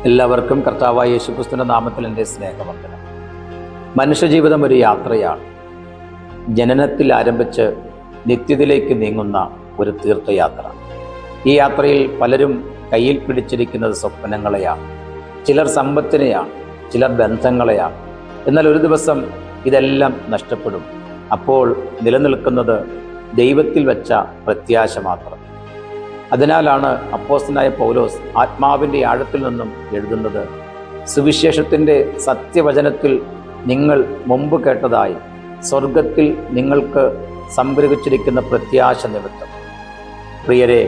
എല്ലാവർക്കും കർത്താവായ യേശുക്രിസ്തുവിന്റെ നാമത്തിൽ എൻ്റെ സ്നേഹവന്ദനം. മനുഷ്യജീവിതം ഒരു യാത്രയാണ്. ജനനത്തിൽ ആരംഭിച്ച് നിത്യതയിലേക്ക് നീങ്ങുന്ന ഒരു തീർത്ഥയാത്ര. ഈ യാത്രയിൽ പലരും കയ്യിൽ പിടിച്ചിരിക്കുന്നത് സ്വപ്നങ്ങളെയാണ്, ചിലർ സമ്പത്തിനെയാണ്, ചിലർ ബന്ധങ്ങളെയാണ്. എന്നാൽ ഒരു ദിവസം ഇതെല്ലാം നഷ്ടപ്പെടും. അപ്പോൾ നിലനിൽക്കുന്നത് ദൈവത്തിൽ വെച്ച പ്രത്യാശ മാത്രം. അതിനാലാണ് അപ്പോസ്തലനായ പൗലോസ് ആത്മാവിൻ്റെ ആഴത്തിൽ നിന്നും എഴുതുന്നത്, സുവിശേഷത്തിൻ്റെ സത്യവചനത്തിൽ നിങ്ങൾ മുമ്പ് കേട്ടതായി സ്വർഗത്തിൽ നിങ്ങൾക്ക് സംഭരിച്ചിരിക്കുന്ന പ്രത്യാശ നിമിത്തം. പ്രിയരെ,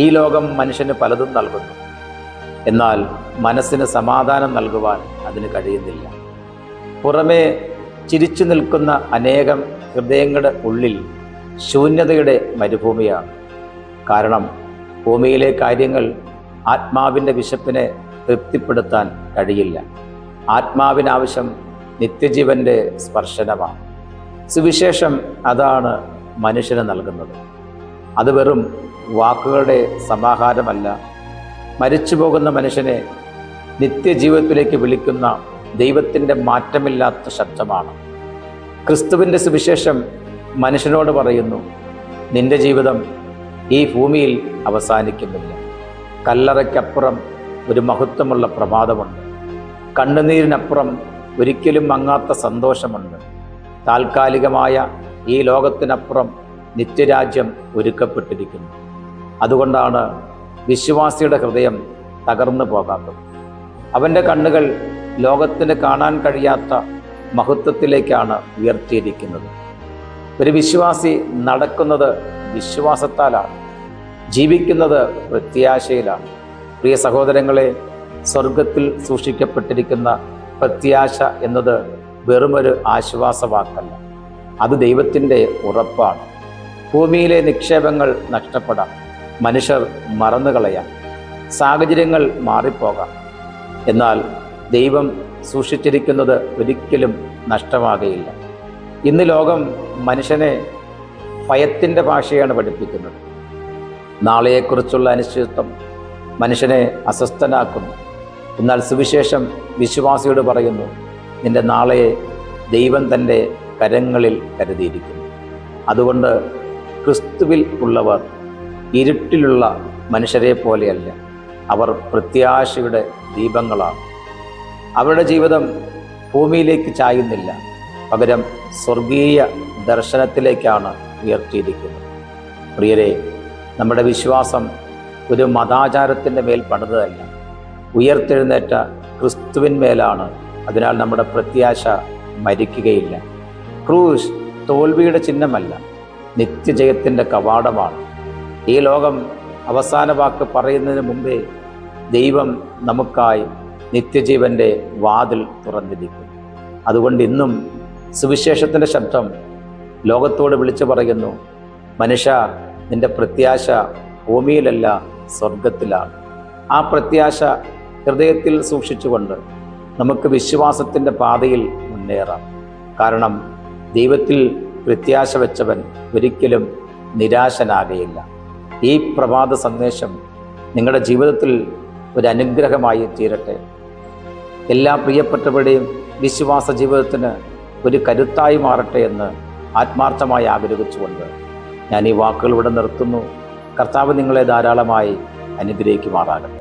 ഈ ലോകം മനുഷ്യന് പലതും നൽകുന്നു, എന്നാൽ മനസ്സിന് സമാധാനം നൽകുവാൻ അതിന് കഴിയുന്നില്ല. പുറമേ ചിരിച്ചു നിൽക്കുന്ന അനേകം ഹൃദയങ്ങളുടെ ഉള്ളിൽ ശൂന്യതയുടെ മരുഭൂമിയാണ്. കാരണം ഭൂമിയിലെ കാര്യങ്ങൾ ആത്മാവിൻ്റെ വിശപ്പിനെ തൃപ്തിപ്പെടുത്താൻ കഴിയില്ല. ആത്മാവിനാവശ്യം നിത്യജീവൻ്റെ സ്പർശനമാണ്. സുവിശേഷം അതാണ് മനുഷ്യന് നൽകുന്നത്. അത് വെറും വാക്കുകളുടെ സമാഹാരമല്ല, മരിച്ചു പോകുന്ന മനുഷ്യനെ നിത്യജീവിതത്തിലേക്ക് വിളിക്കുന്ന ദൈവത്തിൻ്റെ മാറ്റമില്ലാത്ത ശബ്ദമാണ്. ക്രിസ്തുവിൻ്റെ സുവിശേഷം മനുഷ്യനോട് പറയുന്നു, നിന്റെ ജീവിതം ഈ ഭൂമിയിൽ അവസാനിക്കുന്നില്ല. കല്ലറയ്ക്കപ്പുറം ഒരു മഹത്വമുള്ള പ്രഭാതമുണ്ട്. കണ്ണുനീരിനപ്പുറം ഒരിക്കലും മങ്ങാത്ത സന്തോഷമുണ്ട്. താൽക്കാലികമായ ഈ ലോകത്തിനപ്പുറം നിത്യരാജ്യം ഒരുക്കപ്പെട്ടിരിക്കുന്നു. അതുകൊണ്ടാണ് വിശ്വാസിയുടെ ഹൃദയം തകർന്നു പോകാത്തത്. അവൻ്റെ കണ്ണുകൾ ലോകത്തിന് കാണാൻ കഴിയാത്ത മഹത്വത്തിലേക്കാണ് ഉയർത്തിയിരിക്കുന്നത്. ഒരു വിശ്വാസി നടക്കുന്നത് വിശ്വാസത്താലാണ്, ജീവിക്കുന്നത് പ്രത്യാശയിലാണ്. പ്രിയ സഹോദരങ്ങളെ, സ്വർഗത്തിൽ സൂക്ഷിക്കപ്പെട്ടിരിക്കുന്ന പ്രത്യാശ എന്നത് വെറുമൊരു ആശ്വാസവാക്കല്ല, അത് ദൈവത്തിൻ്റെ ഉറപ്പാണ്. ഭൂമിയിലെ നിക്ഷേപങ്ങൾ നഷ്ടപ്പെടാം, മനുഷ്യർ മറന്നുകളയാം, സാഹചര്യങ്ങൾ മാറിപ്പോകാം. എന്നാൽ ദൈവം സൂക്ഷിച്ചിരിക്കുന്നത് ഒരിക്കലും നഷ്ടമാകുകയില്ല. ഇന്ന് ലോകം മനുഷ്യനെ ഭയത്തിൻ്റെ ഭാഷയാണ് പഠിപ്പിക്കുന്നത്. നാളെയെക്കുറിച്ചുള്ള അനിശ്ചിതത്വം മനുഷ്യനെ അസ്വസ്ഥനാക്കുന്നു. എന്നാൽ സുവിശേഷം വിശ്വാസിയോട് പറയുന്നു, നിന്റെ നാളെയെ ദൈവം തൻ്റെ കരങ്ങളിൽ കരുതിയിരിക്കുന്നു. അതുകൊണ്ട് ക്രിസ്തുവിൽ ഉള്ളവർ ഇരുട്ടിലുള്ള മനുഷ്യരെ പോലെയല്ല, അവർ പ്രത്യാശയുടെ ദീപങ്ങളാണ്. അവരുടെ ജീവിതം ഭൂമിയിലേക്ക് ചായുന്നില്ല, പകരം സ്വർഗീയ ദർശനത്തിലേക്കാണ് ഉയർത്തിയിരിക്കുന്നത്. പ്രിയരെ, നമ്മുടെ വിശ്വാസം ഒരു മതാചാരത്തിൻ്റെ മേൽ പണിതല്ല, ഉയർത്തെഴുന്നേറ്റ ക്രിസ്തുവിന്മേലാണ്. അതിനാൽ നമ്മുടെ പ്രത്യാശ മരിക്കുകയില്ല. ക്രൂശ് തോൽവിയുടെ ചിഹ്നമല്ല, നിത്യജയത്തിൻ്റെ കവാടമാണ്. ഈ ലോകം അവസാന വാക്ക് പറയുന്നതിന് മുമ്പേ ദൈവം നമുക്കായി നിത്യജീവൻ്റെ വാതിൽ തുറന്നിരിക്കും. അതുകൊണ്ട് ഇന്നും സുവിശേഷത്തിൻ്റെ ശബ്ദം ലോകത്തോട് വിളിച്ചു പറയുന്നു, മനുഷ്യ, നിന്റെ പ്രത്യാശ ഭൂമിയിലല്ല സ്വർഗത്തിലാണ്. ആ പ്രത്യാശ ഹൃദയത്തിൽ സൂക്ഷിച്ചുകൊണ്ട് നമുക്ക് വിശ്വാസത്തിൻ്റെ പാതയിൽ മുന്നേറാം. കാരണം ദൈവത്തിൽ പ്രത്യാശ വെച്ചവൻ ഒരിക്കലും നിരാശനാകുകയില്ല. ഈ പ്രഭാത സന്ദേശം നിങ്ങളുടെ ജീവിതത്തിൽ ഒരു അനുഗ്രഹമായി തീരട്ടെ. എല്ലാ പ്രിയപ്പെട്ടവരുടെയും വിശ്വാസ ജീവിതത്തിന് ഒരു കരുത്തായി മാറട്ടെ എന്ന് ആത്മാർത്ഥമായി ആഗ്രഹിച്ചുകൊണ്ട് ഞാൻ ഈ വാക്കുകൾ ഇവിടെ നിർത്തുന്നു. കർത്താവ് നിങ്ങളെ ധാരാളമായി അനുഗ്രഹിക്കുമാറാകട്ടെ.